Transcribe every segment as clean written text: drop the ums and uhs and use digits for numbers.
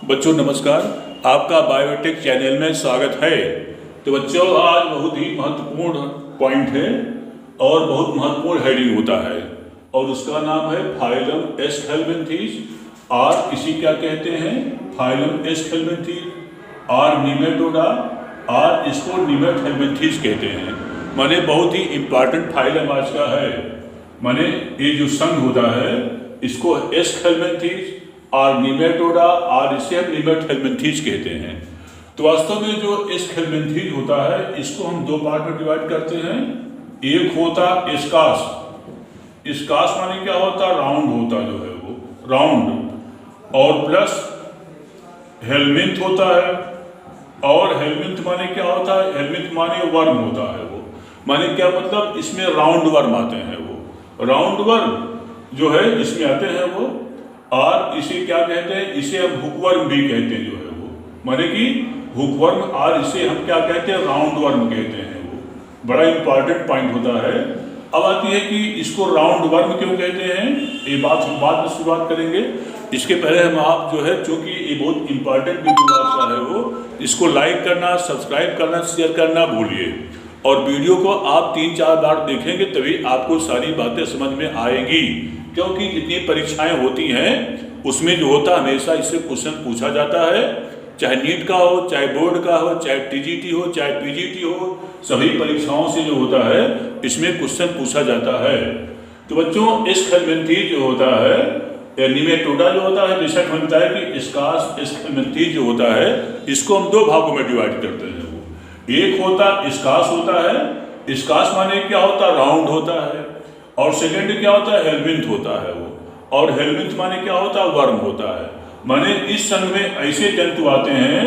बच्चों नमस्कार, आपका बायोटेक चैनल में स्वागत है। तो बच्चों आज बहुत ही महत्वपूर्ण पॉइंट है और बहुत महत्वपूर्ण हेडिंग होता है और उसका नाम है फाइलम एस्केल्मेंथीज और इसी क्या कहते हैं फाइलम एस्केल्मेंथीज और निमेटोडा और इसको निमेटोहेल्मिन्थीज कहते हैं। माने बहुत ही इम्पॉर्टेंट फाइलम आज का है। माने ये जो संघ होता है इसको एस्केल्मेंथीज और निमेटोडा और इसे हम निमेटोहेल्मिन्थीज कहते हैं। तो वास्तव में जो एस्केल्मेंथीज होता है इसको हम दो पार्ट में डिवाइड करते हैं। एक होता एस्कास, एस्कास माने क्या होता राउंड होता जो है वो राउंड, और प्लस हेल्मिन्थ होता है। और हेल्मिन्थ माने क्या होता है, हेल्मिन्थ माने वर्म होता है वो, माने क्या मतलब इसमें राउंड वर्म आते हैं, वो राउंड वर्म जो है इसमें आते हैं वो। और इसे क्या कहते हैं, इसे हम हुकवर्म भी कहते हैं जो है वो, माने कि हुकवर्म, और इसे हम क्या कहते हैं राउंड वर्म कहते हैं वो। बड़ा इंपॉर्टेंट पॉइंट होता है। अब आती है कि इसको राउंड वर्म क्यों कहते हैं, ये बात हम बाद में शुरुआत करेंगे। इसके पहले हम आप जो है चूंकि ये बहुत इंपॉर्टेंट वीडियो है वो, इसको लाइक करना, सब्सक्राइब करना, शेयर करना भूलिए। और वीडियो को आप 3-4 बार देखेंगे तभी आपको सारी बातें समझ में आएगी, क्योंकि जितनी परीक्षाएं होती हैं उसमें जो होता हमेशा इससे क्वेश्चन पूछा जाता है, चाहे नीट का हो, चाहे बोर्ड का हो, चाहे टीजीटी हो, चाहे पीजीटी हो, सभी परीक्षाओं से जो होता है इसमें क्वेश्चन पूछा जाता है। तो बच्चों एस्केल्मेंथीज जो होता है, निमेटोडा जो होता है, जैसा हमने बताया कि एस्कास एस्केल्मेंथीज जो होता है इसको हम दो भागों में डिवाइड करते हैं। वो एक होता एस्कास होता है, एस्कास माने क्या होता राउंड होता है, और सेकेंड क्या होता है हेल्मिन्थ होता है वो, और हेल्मिन्थ माने क्या होता है वर्म होता है। माने इस संघ में ऐसे जंतु आते हैं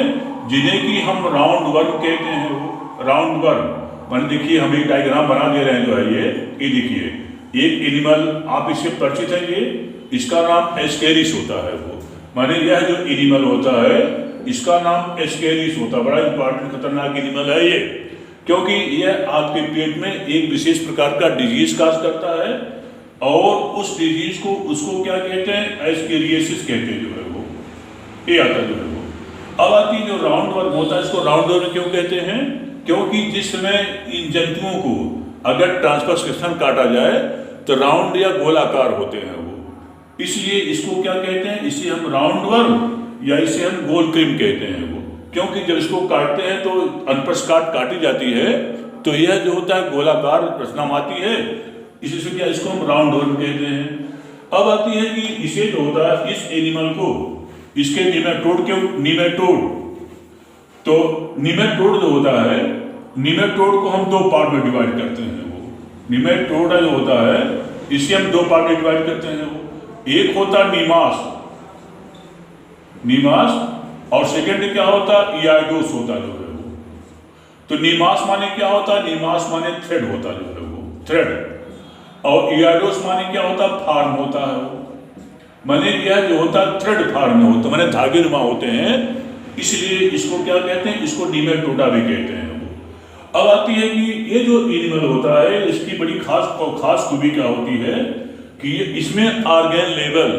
जिन्हें कि हम राउंड वर्म कहते हैं वो, राउंड वर्म। माने देखिए हम एक डायग्राम बना दे रहे हैं जो है ये देखिए एक एनिमल, आप इससे परिचित है, ये इसका नाम एस्केरिस होता है वो। माने यह जो एनिमल होता है इसका नाम एस्केरिस होता है। बड़ा इंपॉर्टेंट खतरनाक एनिमल है ये, क्योंकि यह आपके पेट में एक विशेष प्रकार का डिजीज काज करता है और उस डिजीज को उसको क्या कहते हैं एस्केरियोसिस कहते हैं जो है वो, ये आता जो है वो। अब आती जो राउंड वर्म होता है इसको राउंड वर्म क्यों कहते हैं, क्योंकि जिस समय इन जंतुओं को अगर ट्रांसफर सेक्शन काटा जाए तो राउंड या गोलाकार होते हैं वो, इसलिए इसको क्या कहते हैं, इसे हम राउंड वर्म या इसे हम गोल क्रीम कहते हैं वो। क्योंकि जब इसको काटते हैं तो अनप्रस्थ काटी जाती है तो यह जो होता है गोलाकार रचना आती है, इसी से क्या इसको हम राउंड वर्म कहते हैं। अब आती है कि इसे जो होता है इस एनिमल को इसके निमेटोड क्यों, निमेटोड, तो निमेटोड जो होता है, निमेटोड को हम दो पार्ट में डिवाइड करते हैं वो। निमेटोड जो होता है इसे हम दो पार्ट में डिवाइड करते हैं वो। एक होता नीमास, नीमास, और सेकेंड क्या होता इयाडोस होता जो है वो। तो नीमास माने क्या होता, नीमास माने थ्रेड होता जो है वो, थ्रेड, और इयाडोस माने क्या होता फार्म होता है वो। माने यह जो होता थ्रेड फार्म में होता, माने धागे नुमा होते हैं, इसलिए इसको क्या कहते हैं, इसको निमेटोडा भी कहते हैं वो। अब आती है कि ये जो एनिमल होता है इसकी बड़ी खास खूबी क्या होती है कि इसमें ऑर्गेन लेवल,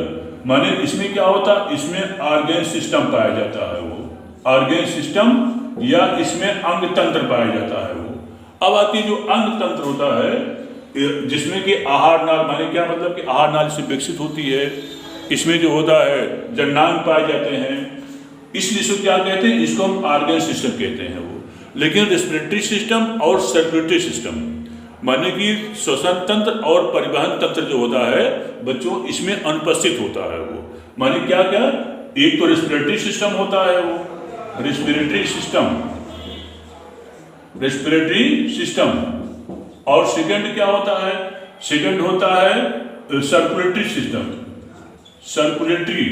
माने इसमें क्या होता, इसमें ऑर्गेन सिस्टम पाया जाता है वो, ऑर्गेन सिस्टम या इसमें अंग तंत्र पाया जाता है वो। अब आती जो अंग तंत्र होता है जिसमें कि आहार नाल, माने क्या मतलब कि आहार नाल से विकसित होती है, इसमें जो होता है जननांग पाए जाते हैं, इसलिए इसको क्या कहते हैं, इसको हम ऑर्गेन सिस्टम कहते हैं वो। लेकिन रेस्पिरेटरी सिस्टम और सर्कुलेटरी सिस्टम माने कि श्वसन तंत्र और परिवहन तंत्र जो होता है बच्चों इसमें अनुपस्थित होता है वो। माने क्या क्या, एक तो रेस्पिरेटरी सिस्टम होता है वो, रेस्पिरेटरी सिस्टम, रेस्पिरेटरी सिस्टम, और सेकंड क्या होता है, सेकंड होता है सर्कुलेटरी सिस्टम, सर्कुलेटरी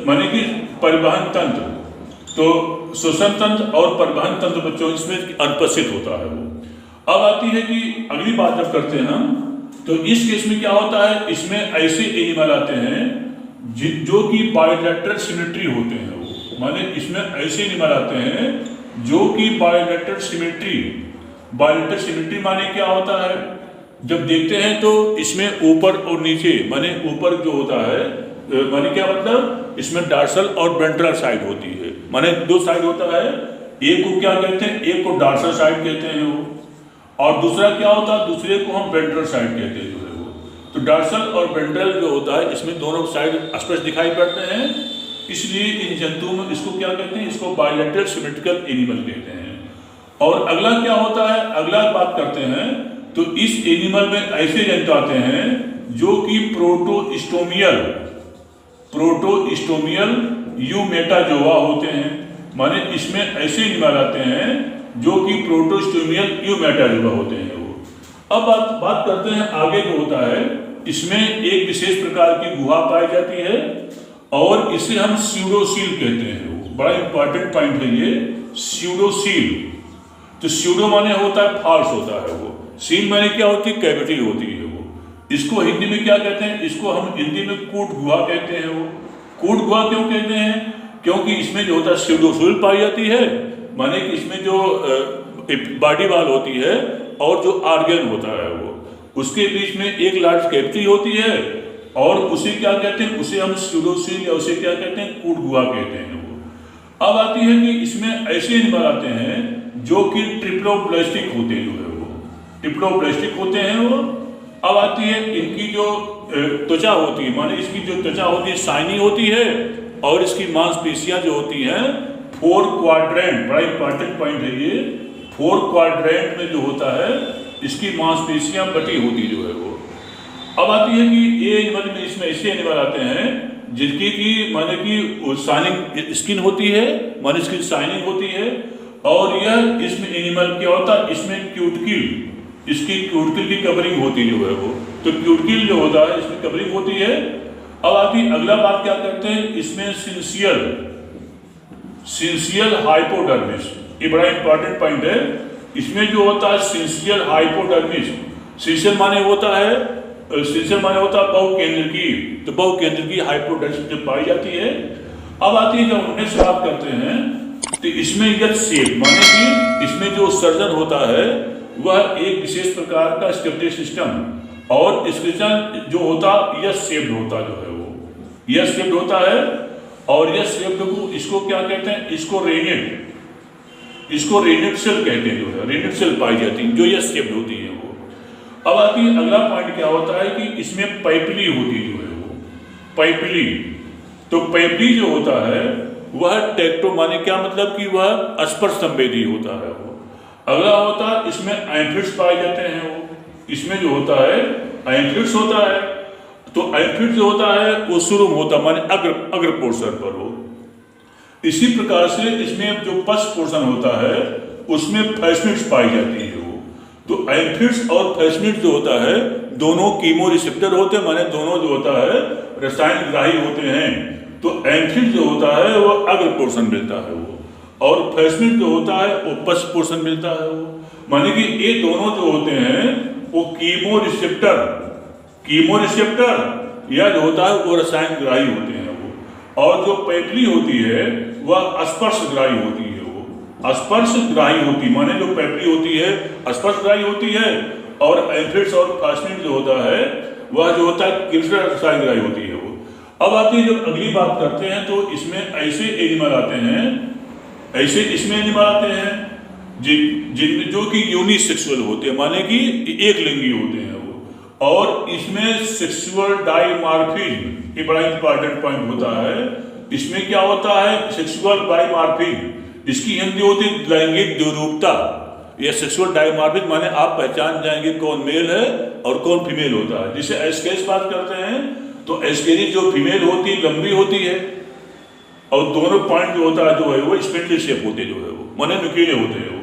माने कि परिवहन तंत्र। तो श्वसन तंत्र और परिवहन तंत्र बच्चों इसमें अनुपस्थित होता है वो। अब आती है कि अगली बात जब करते हैं हम, तो इस केस में क्या होता है, इसमें ऐसे एनिमल आते हैं जो कि बायोलैटरल सिमेट्री होते हैं वो। माने इसमें ऐसे एनिमल आते हैं जो कि बायोलैटरल सिमेट्री, बायोलैटरल सिमेट्री माने क्या होता है, जब देखते हैं तो इसमें ऊपर और नीचे, माने ऊपर जो होता है माने क्या मतलब, इसमें डार्सल और वेंट्रल साइड होती है, माने दो साइड होता है, एक को क्या कहते हैं, एक को डार्सल साइड कहते हैं वो, और दूसरा क्या होता है, दूसरे को हम वेंट्रल साइड कहते हैं जो है वो। तो डार्सल और वेंट्रल जो होता है इसमें दोनों साइड स्पष्ट दिखाई पड़ते हैं, इसलिए इन जंतुओं में इसको क्या कहते हैं, इसको बायलैटरल सिमेट्रिकल एनिमल कहते हैं। और अगला क्या होता है, अगला बात करते हैं, तो इस एनिमल में ऐसे जंतु आते हैं जो कि प्रोटोस्टोमियल यूमेटाजोआ होते हैं, माने इसमें ऐसे एनिमल आते हैं जो कि प्रोटोस्टोमियल यूमेटाजोआ होते हैं वो। अब बात करते हैं आगे जो होता है, इसमें एक विशेष प्रकार की गुहा पाई जाती है और इसे हम स्यूडोसील कहते हैं वो, बड़ा इंपॉर्टेंट पॉइंट है ये, स्यूडोसील। तो स्यूडो माने होता है फॉल्स होता है वो, सील माने क्या होती है, कैविटी होती है वो। इसको हिंदी में क्या कहते हैं, इसको हम हिंदी में कूट गुहा कहते हैं वो। कूट गुहा क्यों कहते हैं, क्योंकि इसमें जो होता है स्यूडोसील पाई जाती है, माने कि इसमें जो बॉडी वाल होती है और जो आर्गन होता है वो, उसके बीच में एक लार्ज कैविटी होती है और उसे क्या कहते हैं, उसे हम स्यूडोसील या उसे क्या कहते हैं, कूट गुहा कहते हैं वो। अब आती है कि इसमें ऐसे एनिमल आते हैं जो कि ट्रिप्लोब्लास्टिक होते हैं जो है वो, ट्रिप्लोब्लास्टिक होते हैं वो। अब आती है इनकी जो त्वचा होती है, माने इसकी जो त्वचा होती है शाइनी होती है और इसकी मांसपेशियां जो होती हैं 4 क्वाड्रेंट, बड़ा इंपॉर्टेंट पॉइंट है ये, 4 क्वाड्रेंट में जो होता है इसकी मांसपेशियां बटी होती जो है वो। अब आती है कि ये एनिमल में, इसमें ऐसे एनिमल आते हैं जिनकी की माने कि शाइनिंग स्किन होती है, माने इसकी शाइनिंग होती है, और यह इसमें एनिमल क्या होता है, इसमें क्यूटिकल, इसकी क्यूटिकल की कवरिंग होती जो है वो, तो क्यूटिकल जो होता है इसमें कवरिंग होती है। अब आती अगला बात क्या करते हैं, इसमें सिंसियल हाइपोडर्मिस, ये बड़ा इंपॉर्टेंट पॉइंट है। इसमें जो होता है सिंसियल हाइपोडर्मिस, सिंसियल माने होता है बहुकेंद्रकी, तो बहुकेंद्रकी हाइपोडर्मिस जब पाई जाती है। अब आती है जब उन्हें से बात करते हैं, तो इसमें यह शेप, माने कि इसमें जो सर्जन होता है वह एक विशेष प्रकार का स्केलेटल सिस्टम, और स्केलेटन जो होता यह शेप्ड होता जो है वो, यह शेप्ड होता है, और यह शेप्ड को इसको क्या कहते हैं, इसको रेनेट सेल कहते हैं जो है, रेनेट सेल पाई जाती है जो यह शेप्ड होती है वो। अब आती है अगला पॉइंट क्या होता है कि इसमें पैपिली होती जो है वो, पैपिली। तो पैपिली जो होता है वह टेक्टो, माने क्या मतलब कि वह स्पर्श संवेदी होता है वो। अगला होता है इसमें एम्फिड्स पाए जाते हैं वो, इसमें जो होता है एम्फिड्स होता है, तो एम्फिड जो होता है वो शुरू होता है माने अग्र पोर्शन पर हो। इसी प्रकार से इसमें जो पश्च पोर्शन होता है उसमें फैसिनिड्स पाई जाती है वो। तो एम्फिड्स और फैसिनिड जो होता है दोनों कीमो रिसेप्टर होते हैं, माने दोनों जो होता है रसायन ग्राही होते हैं। तो एम्फिड जो होता है वो अग्र पोर्शन मिलता है वो, और फैसिनिड जो होता है वो पश्च पोर्शन मिलता है वो। माने कि ये दोनों जो होते हैं वो कीमो रिसेप्टर या जो होता है वो रसायन ग्राही होते हैं वो। और जो पैपिली होती है वह स्पर्श ग्राही होती है वो, स्पर्श ग्राही होती, माने जो पैपिली होती है स्पर्श ग्राही होती है, और एम्फिड्स और फैसिनिड जो होता है वह जो होता है रसायन ग्राही होती है वो। अब आती है जब अगली बात करते हैं, तो इसमें ऐसे एनिमल आते हैं, ऐसे इसमें एनिमल आते हैं जिनमें जो कि यूनिसेक्सुअल होते हैं, माने कि एक लिंगी होते हैं वो। और इसमें सेक्सुअल डाइमॉर्फिज्म, ये बड़ा इंपॉर्टेंट पॉइंट होता है। इसमें क्या होता है, सेक्सुअल डाइमॉर्फिज्म, इसकी हिंदी होती है लैंगिक द्विरूपता। यह सेक्सुअल डाइमॉर्फिज्म माने आप पहचान जाएंगे कौन मेल है और कौन फीमेल होता है। जिसे एस्केस बात करते हैं, तो एस्केरी जो फीमेल होती है लंबी होती है, और दोनों पॉइंट जो होता है जो है वो स्पिंडल शेप होते जो है वो, माने नुकीले होते हैं वो।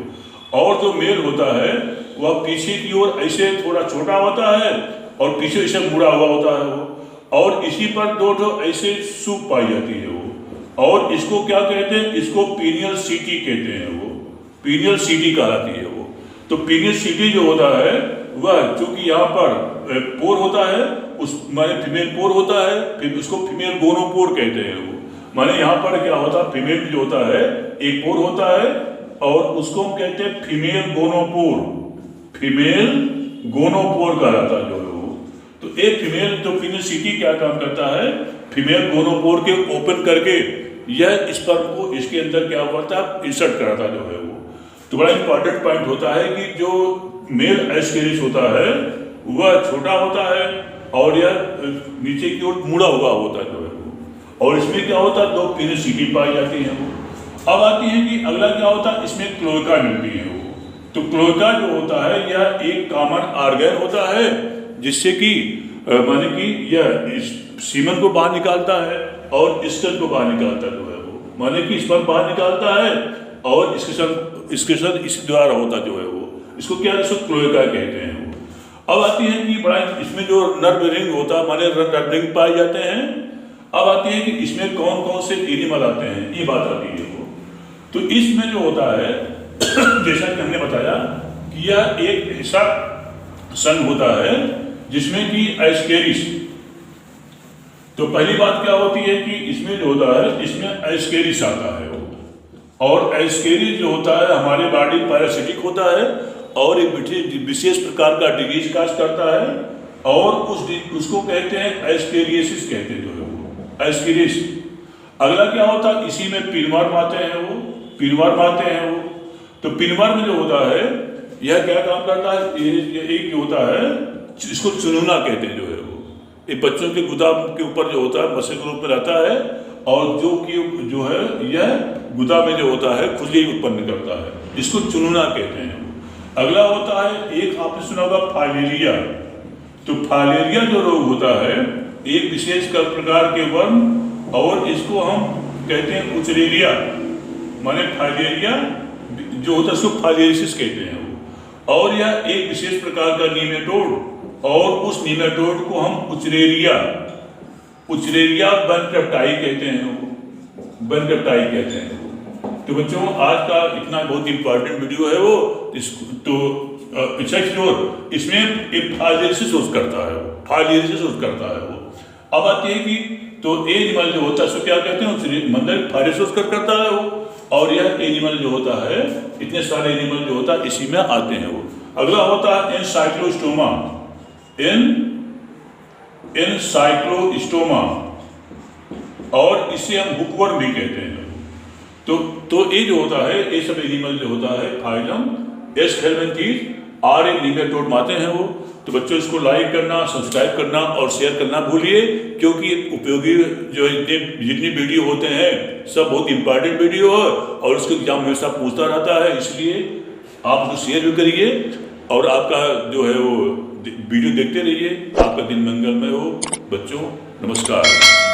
और जो मेल होता है वह पीछे की ओर ऐसे थोड़ा छोटा होता है और पीछे ऐसे मुड़ा हुआ होता है वो, और इसी पर दो ऐसे सूप पाई जाती है वो। और इसको क्या कहते हैं, इसको पीनियल सीटी कहते हैं वो, पीनियल सीटी कहलाती है वो। तो पीनियल सीटी जो होता है वह चूंकि यहाँ पर पोर होता है, उस माने फीमेल पोर होता है, फिर उसको फीमेल गोनोपोर कहते हैं वो। माने यहाँ पर क्या होता है, फीमेल जो होता है एक पोर होता है और उसको हम कहते हैं फीमेल गोनोपोर, फीमेल गोनोपोर कहलाता जो है वो। तो एक फीमेल तो फीमेल सीटी क्या काम करता है फीमेल गोनोपोर के ओपन करके यह स्पर्म को इसके अंदर क्या होता है इंसर्ट कराता जो है वो। तो बड़ा इंपॉर्टेंट पॉइंट होता है कि जो मेल एस्केरिस होता है वह छोटा होता है और यह नीचे की ओर मुड़ा हुआ होता है जो है वो। और इसमें क्या होता है 2 पेनिसिटी पाई जाती है वो। अब आती है कि अगला क्या होता है, इसमें क्लोएका मिलती है वो। तो क्लोएका जो होता है यह एक कॉमन ऑर्गन होता है जिससे कि माने कि यह इस सीमन को बाहर निकालता है और स्टन को बाहर निकालता है जो है वो। माने कि स्पर्म बाहर निकालता है और इसके साथ इसी द्वारा होता जो है वो। इसको क्या इसको क्लोएका कहते हैं वो। अब आती है कि बड़ा इसमें जो नर्व रिंग होता है माने नर्व रिंग पाए जाते हैं। अब आती है कि इसमें कौन कौन से एनिमल आते हैं ये बात आती है वो। तो इसमें जो होता है जैसा कि हमने बताया कि यह एक ऐसा संघ होता है जिसमें कि एस्केरिस। तो पहली बात क्या होती है कि इसमें जो होता है इसमें एस्केरिस आता है वो। और एस्केरिस जो होता है हमारे बॉडी पैरासिटिक होता है और एक विशेष प्रकार का डिजीज काज करता है और उसको कहते हैं एस्केरियोसिस कहते हैं जो है वो एस्केरिस। अगला क्या होता है इसी में पिनवर्म आते हैं वो, पिनवर्म आते हैं वो। तो पिनवर्म जो होता है यह क्या काम करता है, एक जो होता है इसको चुनूना कहते हैं जो है वो। ये बच्चों के गुदा के ऊपर जो होता है मसल के रूप में रहता है और जो है यह गुदा में जो होता है खुजली उत्पन्न करता है, इसको चुनूना कहते हैं। अगला होता है एक आपने सुना होगा फाइलेरिया। तो फाइलेरिया जो रोग होता है एक विशेष प्रकार के वर्म और इसको हम कहते हैं उचरेरिया माने फाइलेरिया जो होता है इसको फाइलेरिसिस कहते हैं वो। और यह एक विशेष प्रकार का नीमेटोड और उस नीमेटोड को हम उचरेरिया बनक्रप्टाई कहते हैं वो, बनक्रप्टाई कहते हैं। तो बच्चों आज का इतना बहुत इंपॉर्टेंट वीडियो है वो। तो इसमें एक फाइलेरिसिस करता है वो, फाइलेरिसिस करता है वो। अब आती है कि तो एनिमल जो होता है उसको क्या कहते हैं मतलब फाइलेरिसिस करता है वो। और यह एनिमल जो होता है इतने सारे एनिमल जो होता है इसी में आते हैं वो। अगला होता है एनसाइक्लोस्टोमा, एनसाइक्लोस्टोमा और इसे हम हुकवर्म भी कहते हैं। तो ये जो होता है ये सब एनिमल जो होता है फाइलम एस्केल्मेंथीज और एक नीमेटोड आते हैं वो। तो बच्चों इसको लाइक करना, सब्सक्राइब करना और शेयर करना भूलिए क्योंकि उपयोगी जो जितनी वीडियो होते हैं सब बहुत इंपॉर्टेंट वीडियो है और उसको एग्जाम हमेशा पूछता रहता है। इसलिए आप उसको शेयर भी करिए और आपका जो है वो वीडियो देखते रहिए। आपका दिन मंगलमय हो बच्चों। नमस्कार।